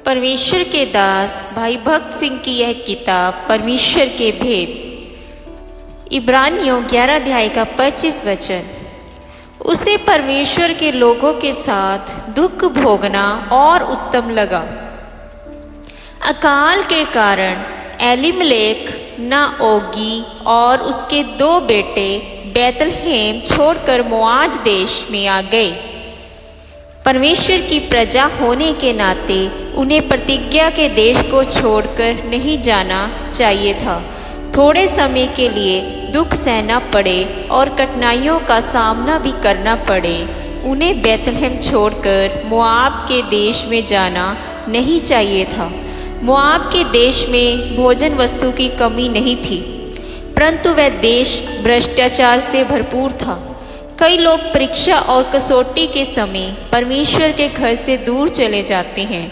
परमेश्वर के दास भाई भक्त सिंह की यह किताब परमेश्वर के भेद, इब्रानियों 11 अध्याय का 25 वचन। उसे परमेश्वर के लोगों के साथ दुख भोगना और उत्तम लगा। अकाल के कारण एलीमलेक नाओगी और उसके 2 बेटे बैतलहेम छोड़कर मोआज देश में आ गए। परमेश्वर की प्रजा होने के नाते उन्हें प्रतिज्ञा के देश को छोड़कर नहीं जाना चाहिए था। थोड़े समय के लिए दुख सहना पड़े और कठिनाइयों का सामना भी करना पड़े, उन्हें बैतलहेम छोड़कर मोआब के देश में जाना नहीं चाहिए था। मोआब के देश में भोजन वस्तु की कमी नहीं थी, परंतु वह देश भ्रष्टाचार से भरपूर था। कई लोग परीक्षा और कसौटी के समय परमेश्वर के घर से दूर चले जाते हैं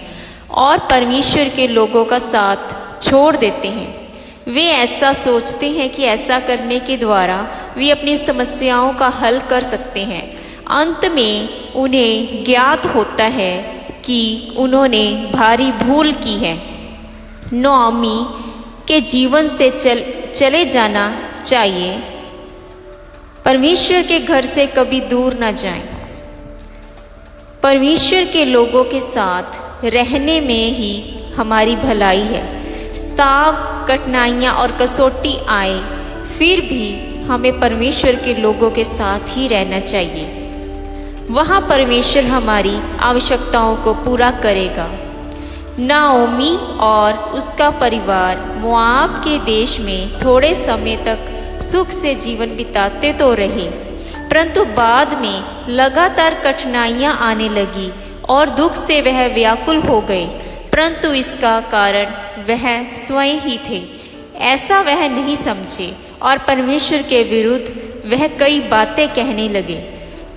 और परमेश्वर के लोगों का साथ छोड़ देते हैं। वे ऐसा सोचते हैं कि ऐसा करने के द्वारा वे अपनी समस्याओं का हल कर सकते हैं। अंत में उन्हें ज्ञात होता है कि उन्होंने भारी भूल की है। नोआमी के जीवन से चले जाना चाहिए। परमेश्वर के घर से कभी दूर न जाएं। परमेश्वर के लोगों के साथ रहने में ही हमारी भलाई है। स्ताव, कठिनाइयाँ और कसौटी आए, फिर भी हमें परमेश्वर के लोगों के साथ ही रहना चाहिए। वहाँ परमेश्वर हमारी आवश्यकताओं को पूरा करेगा। नाओमी और उसका परिवार मोआब के देश में थोड़े समय तक सुख से जीवन बिताते तो रहे, परंतु बाद में लगातार कठिनाइयाँ आने लगी और दुख से वह व्याकुल हो गए, परंतु इसका कारण वह स्वयं ही थे। ऐसा वह नहीं समझे और परमेश्वर के विरुद्ध वह कई बातें कहने लगे।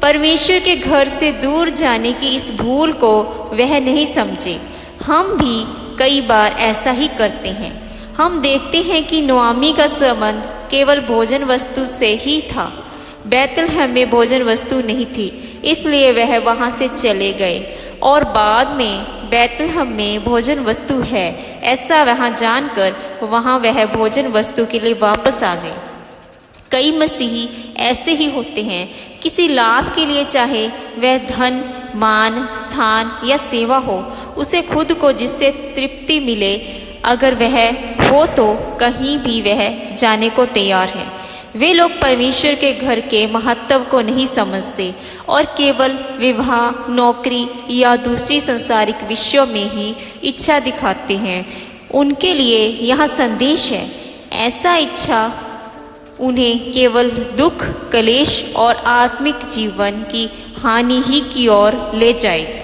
परमेश्वर के घर से दूर जाने की इस भूल को वह नहीं समझे। हम भी कई बार ऐसा ही करते हैं। हम देखते हैं कि नोआमी का संबंध केवल भोजन वस्तु से ही था। बैतलहम में भोजन वस्तु नहीं थी, इसलिए वह वहाँ से चले गए और बाद में बैतलहम में भोजन वस्तु है ऐसा वहाँ जानकर वहाँ वह भोजन वस्तु के लिए वापस आ गए। कई मसीही ऐसे ही होते हैं। किसी लाभ के लिए, चाहे वह धन, मान, स्थान या सेवा हो, उसे खुद को जिससे तृप्ति मिले, अगर वह हो तो कहीं भी वह जाने को तैयार है। वे लोग परमेश्वर के घर के महत्व को नहीं समझते और केवल विवाह, नौकरी या दूसरी संसारिक विषयों में ही इच्छा दिखाते हैं। उनके लिए यह संदेश है, ऐसा इच्छा उन्हें केवल दुख, कलेश और आत्मिक जीवन की हानि ही की ओर ले जाएगी।